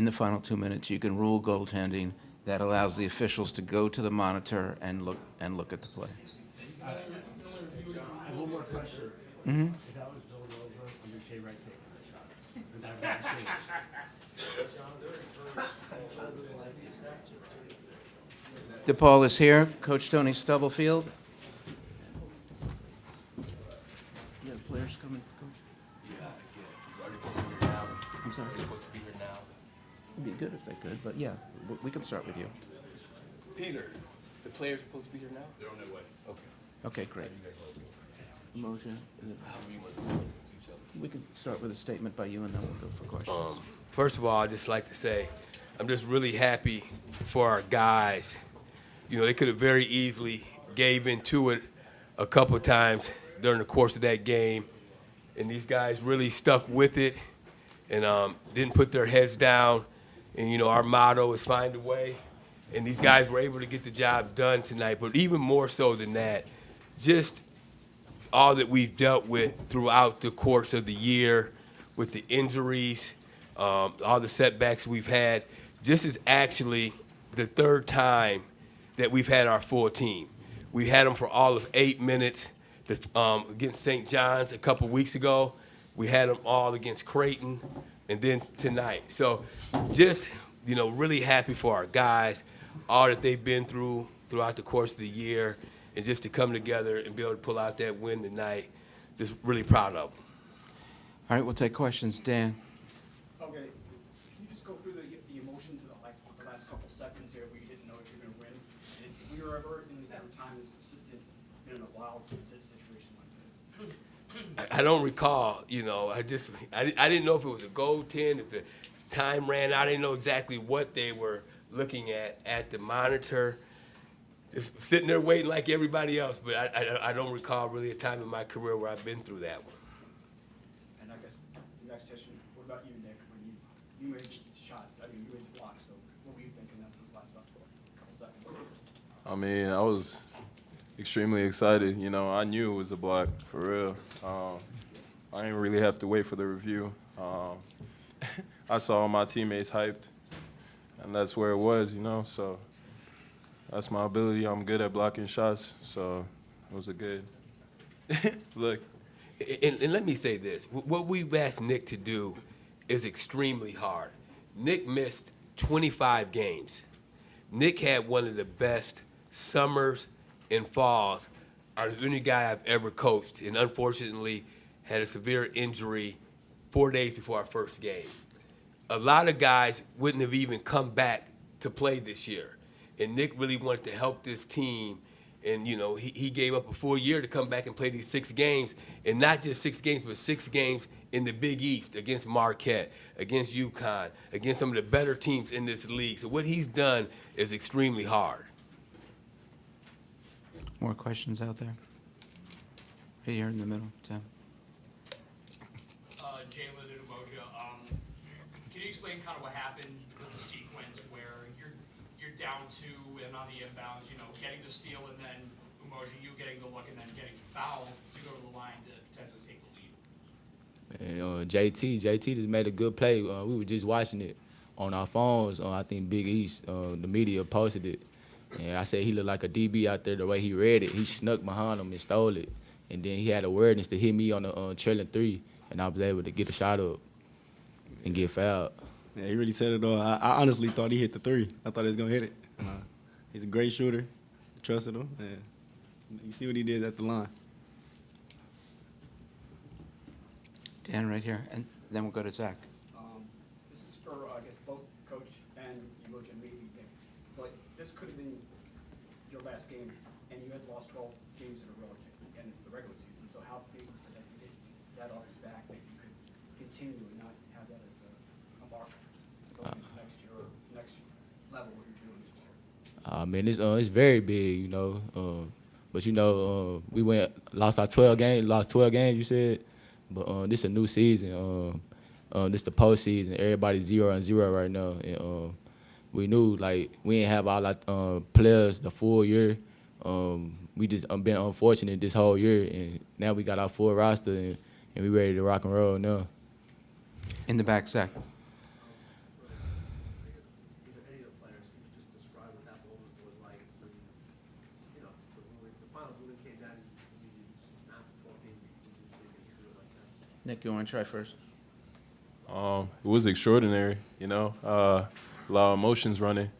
in the final 2 minutes, you can rule goaltending. That allows the officials to go to the monitor and look at the play. I have one more question. Mm-hmm. If that was Villanova, I'm going to say right taking the shot. And that would change. DePaul is here. Coach Tony Stubblefield. You have players coming, Coach? Yeah, I guess. He's already supposed to be here now. I'm sorry. He's supposed to be here now. It'd be good if they could, but yeah, we can start with you. Peter, the players supposed to be here now? They're on their way. Okay. Okay, great. You guys want to do? Motion. How do we want to do it with each other? We can start with a statement by you, and then we'll go for questions. First of all, I'd just like to say I'm just really happy for our guys. You know, they could have very easily gave into it a couple times during the course of that game, and these guys really stuck with it and didn't put their heads down. And, you know, our motto is find a way. And these guys were able to get the job done tonight. But even more so than that, just all that we've dealt with throughout the course of the year with the injuries, all the setbacks we've had. This is actually the third time that we've had our full team. We had them for all of 8 minutes against St. John's a couple weeks ago. We had them all against Creighton, and then tonight. So just, you know, really happy for our guys, all that they've been through throughout the course of the year, and just to come together and be able to pull out that win tonight, just really proud of them. All right, we'll take questions. Dan? Okay, can you just go through the emotions of the last couple seconds here where you didn't know if you were going to win? Did we were ever in your time as assistant in a wild situation like that? I don't recall, you know, I didn't know if it was a goaltend, if the time ran out. I didn't know exactly what they were looking at the monitor. Just sitting there waiting like everybody else, but I don't recall really a time in my career where I've been through that one. And I guess the next question, what about you, Nick? When you made the shots, I mean, you made the block, so what were you thinking of those last couple seconds? I mean, I was extremely excited. You know, I knew it was a block, for real. I didn't really have to wait for the review. I saw my teammates hyped, and that's where it was, you know. So that's my ability. I'm good at blocking shots, so it was a good look. And let me say this. What we've asked Nick to do is extremely hard. Nick missed 25 games. Nick had one of the best summers and falls out of any guy I've ever coached, and unfortunately had a severe injury 4 days before our first game. A lot of guys wouldn't have even come back to play this year, and Nick really wanted to help this team, and you know he gave up a full year to come back and play these 6 games, and not just 6 games, but 6 games in the Big East against Marquette, against UConn, against some of the better teams in this league. So what he's done is extremely hard. More questions out there? Right here in the middle, Tim. Jalen and Umoja, can you explain kind of what happened with the sequence where you're down 2 and on the inbounds, you know, getting the steal and then Umoja, you getting the look and then getting fouled to go to the line to potentially take the lead? And, JT just made a good play. We were just watching it on our phones. I think Big East, the media posted it. And I said he looked like a DB out there the way he read it. He snuck behind him and stole it. And then he had awareness to hit me on the trailing 3, and I was able to get a shot up and get fouled. Yeah, he really said it all. I honestly thought he hit the 3. I thought he was going to hit it. He's a great shooter. Trusted him. Yeah. You see what he did at the line. Dan, right here, and then we'll go to Zach. This is for, I guess, both Coach and Umoja and maybe Nick, but this could have been your last game, and you had lost 12 games in a row, and it's the regular season, so how big was it that you get that off his back, that you could continue and not have that as a mark going into next year or next level what you're doing this year? Man, it's very big, you know. But you know, we lost 12 games. You said, but this is a new season. This the postseason. Everybody's 0-0 right now, and we knew like we didn't have all our players the full year. We just been unfortunate this whole year, and now we got our full roster, and we ready to rock and roll now. In the back, Zach. Nick, you want to try first? It was extraordinary, you know, a lot of emotions running,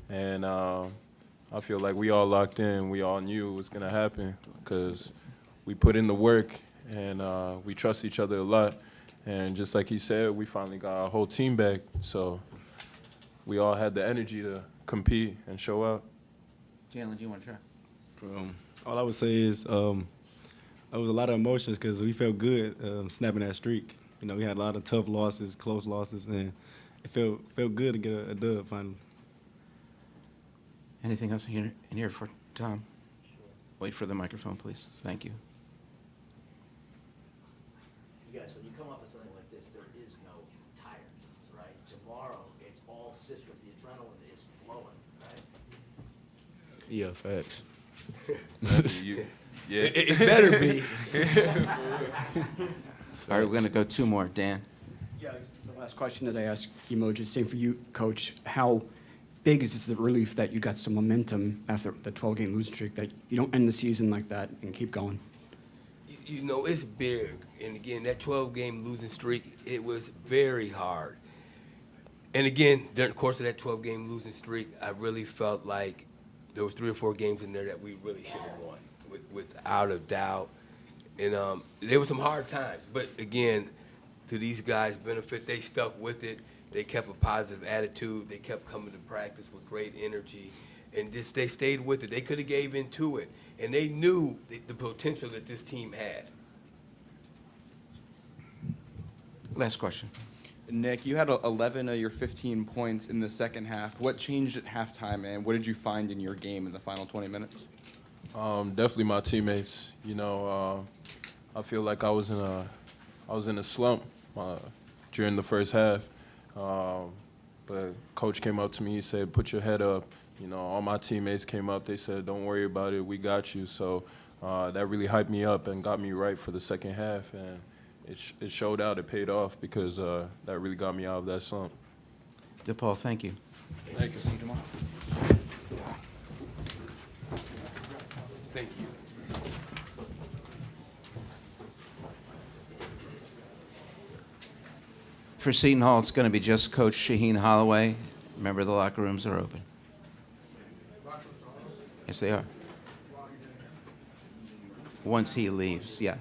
and I feel like we all locked in. We all knew it was gonna happen because we put in the work and we trust each other a lot. And just like he said, we finally got our whole team back, so we all had the energy to compete and show out. Jalen, do you want to try? All I would say is there was a lot of emotions because we felt good snapping that streak. You know, we had a lot of tough losses, close losses, and it felt good to get a dub finally. Anything else in here for Tom? Wait for the microphone, please. Thank you. You guys, when you come off of something like this, there is no tiredness, right? Tomorrow, it's all systems. The adrenaline is flowing, right? Yeah, facts. Yeah. It better be. All right, we're going to go two more. Dan? Yeah, the last question that I asked Emoji, same for you, Coach. How big is this the relief that you got some momentum after the 12-game losing streak, that you don't end the season like that and keep going? You know, it's big. And again, that 12-game losing streak, it was very hard. And again, during the course of that 12-game losing streak, I really felt like there was 3 or 4 games in there that we really should have won, without a doubt. And there were some hard times. But again, to these guys' benefit, they stuck with it. They kept a positive attitude. They kept coming to practice with great energy. And just they stayed with it. They could have gave into it. And they knew the potential that this team had. Last question. Nick, you had 11 of your 15 points in the second half. What changed at halftime, and what did you find in your game in the final 20 minutes? Definitely my teammates. You know, I feel like I was in a slump during the first half. But coach came up to me, he said, "Put your head up." You know, all my teammates came up, they said, "Don't worry about it, we got you." So that really hyped me up and got me right for the second half, and it showed out, it paid off because that really got me out of that slump. DePaul, thank you. Thank you. See you tomorrow. Thank you. For Seton Hall, it's going to be just Coach Shaheen Holloway. Remember, the locker rooms are open. Yes, they are. Once he leaves, yeah.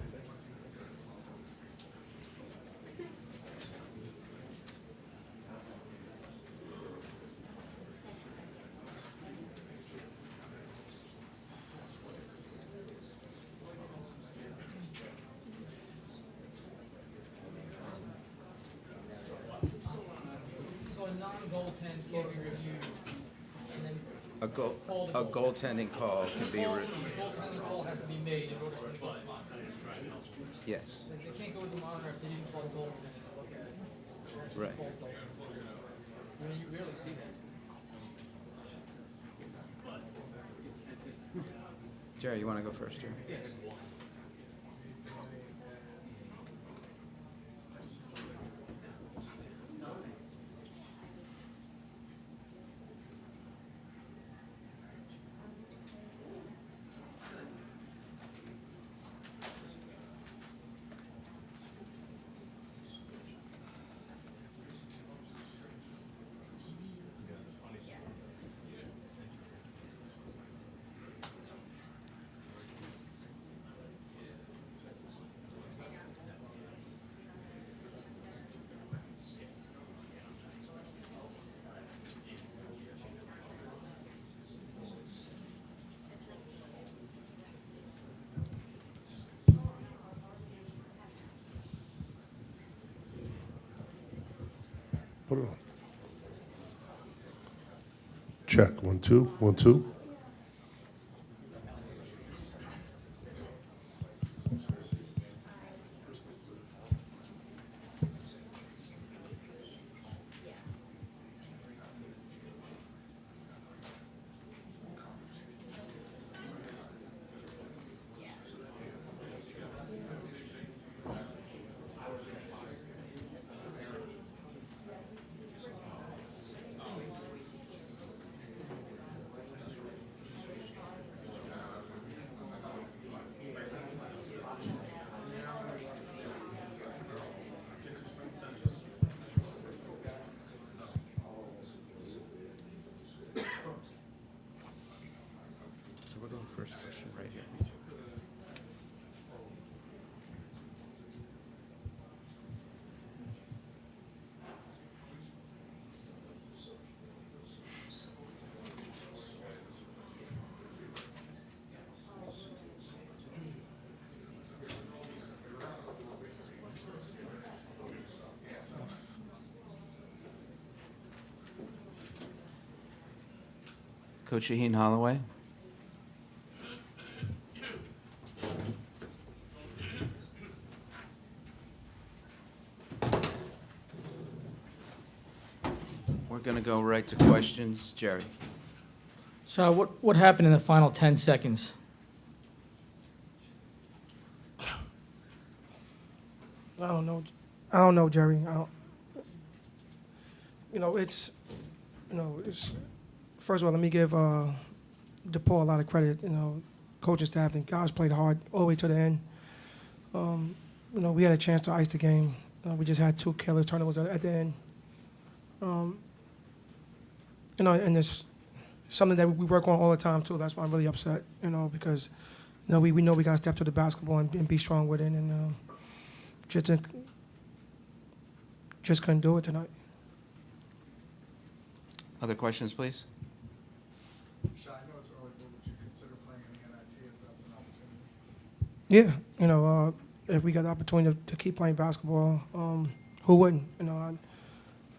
So a non-goaltend can't be reviewed, and then A goaltending call can be, goaltending call has to be made in order for it to go to the monitor. yes, They can't go to the monitor if they didn't call the goaltender and look at it. That's right. called goaltending. I mean, you rarely see that. Jerry, you want to go first here? Yes. Put it on. Check. 1, 2, 1, 2. Coach Shaheen Holloway? We're going to go right to questions. Jerry? Shad, what happened in the final 10 seconds? I don't know, Jerry. First of all, let me give DePaul a lot of credit. Coaching staff and guys played hard all the way to the end. We had a chance to ice the game. We just had 2 careless turnovers at the end. And it's something that we work on all the time too. That's why I'm really upset. Because we know we got to step to the basketball and be strong with it, and just couldn't do it tonight. Other questions, please? Shai, I know it's early, but would you consider playing in the NIT if that's an opportunity? Yeah, if we got the opportunity to keep playing basketball, who wouldn't?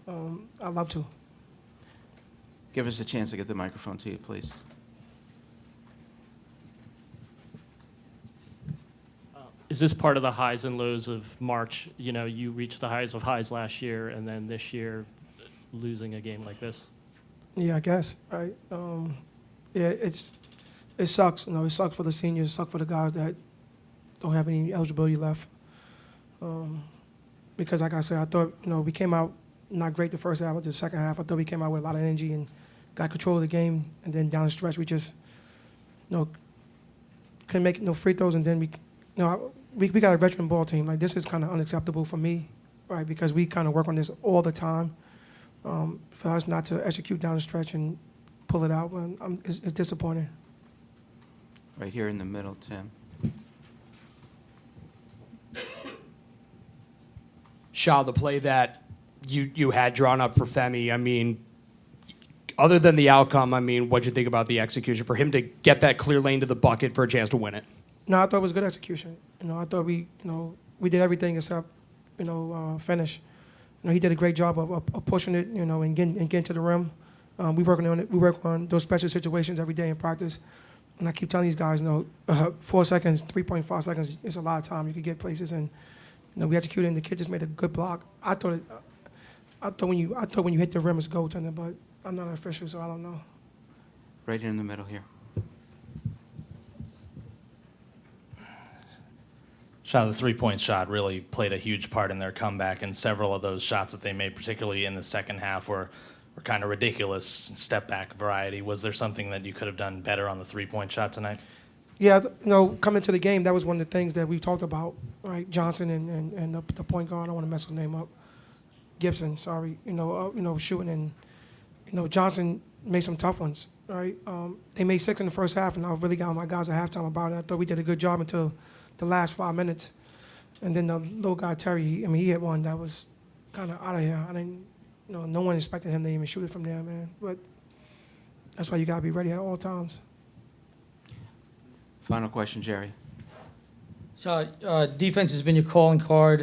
I'd love to. Give us a chance to get the microphone to you, please. Is this part of the highs and lows of March? You reached the highs of highs last year, and then this year, losing a game like this. Yeah, I guess. Right. Yeah, it sucks. It sucks for the seniors. It sucks for the guys that don't have any eligibility left. Because, like I said, I thought we came out not great the first half, but the second half I thought we came out with a lot of energy and got control of the game. And then down the stretch we just couldn't make no free throws, and then we got a veteran ball team. Like, this is kind of unacceptable for me, right? Because we kind of work on this all the time. For us not to execute down the stretch and pull it out, it's disappointing. Right here in the middle, Tim. Shah, the play that you had drawn up for Femi, other than the outcome, what'd you think about the execution for him to get that clear lane to the bucket for a chance to win it? No, I thought it was good execution. I thought we did everything except, finish. He did a great job of pushing it, and getting to the rim. We work on those special situations every day in practice. And I keep telling these guys, 4 seconds, 3.5 seconds is a lot of time. You could get places, and we executed, and the kid just made a good block. I thought when you hit the rim, it's goaltending, but I'm not an official, so I don't know. Right in the middle here. Shot, the three-point shot really played a huge part in their comeback, and several of those shots that they made, particularly in the second half, were kind of ridiculous step-back variety. Was there something that you could have done better on the three-point shot tonight? Yeah, coming to the game, that was one of the things that we talked about, right? Johnson and the point guard, I don't want to mess his name up. Gibson, sorry. Shooting, and Johnson made some tough ones, right? They made 6 in the first half, and I really got on my guys at halftime about it. I thought we did a good job until the last 5 minutes. And then the little guy, Terry, he hit one that was kind of out of here. I didn't, no one expected him to even shoot it from there, man. But that's why you got to be ready at all times. Final question, Jerry. So defense has been your calling card.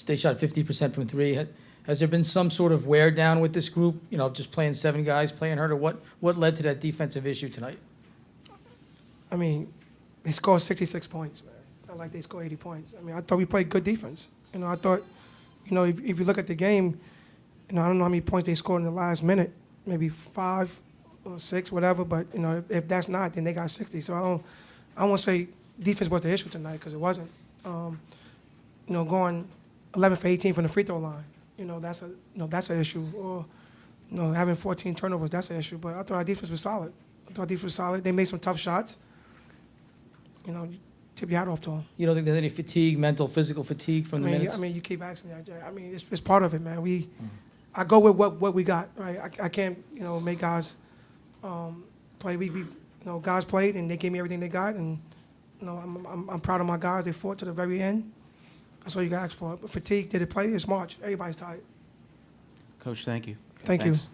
They shot 50% from 3. Has there been some sort of wear down with this group? Just playing 7 guys, playing hurt, or what led to that defensive issue tonight? They scored 66 points, man. It's not like they scored 80 points. I thought we played good defense. I thought, if you look at the game, I don't know how many points they scored in the last minute, maybe 5 or 6, whatever. But if that's not, then they got 60. So I don't want to say defense was the issue tonight, because it wasn't. Going 11 for 18 from the free throw line, that's an issue. Or having 14 turnovers, that's an issue. But I thought our defense was solid. They made some tough shots. Tip your hat off to them. You don't think there's any fatigue, mental, physical fatigue from the minutes? You keep asking me that, Jay. It's part of it, man. I go with what we got, right? I can't, make guys play. Guys played, and they gave me everything they got, and I'm proud of my guys. They fought to the very end. That's all you got to ask for. But fatigue, did it play? It's March. Everybody's tired. Coach, thank you. Thank you. Thanks.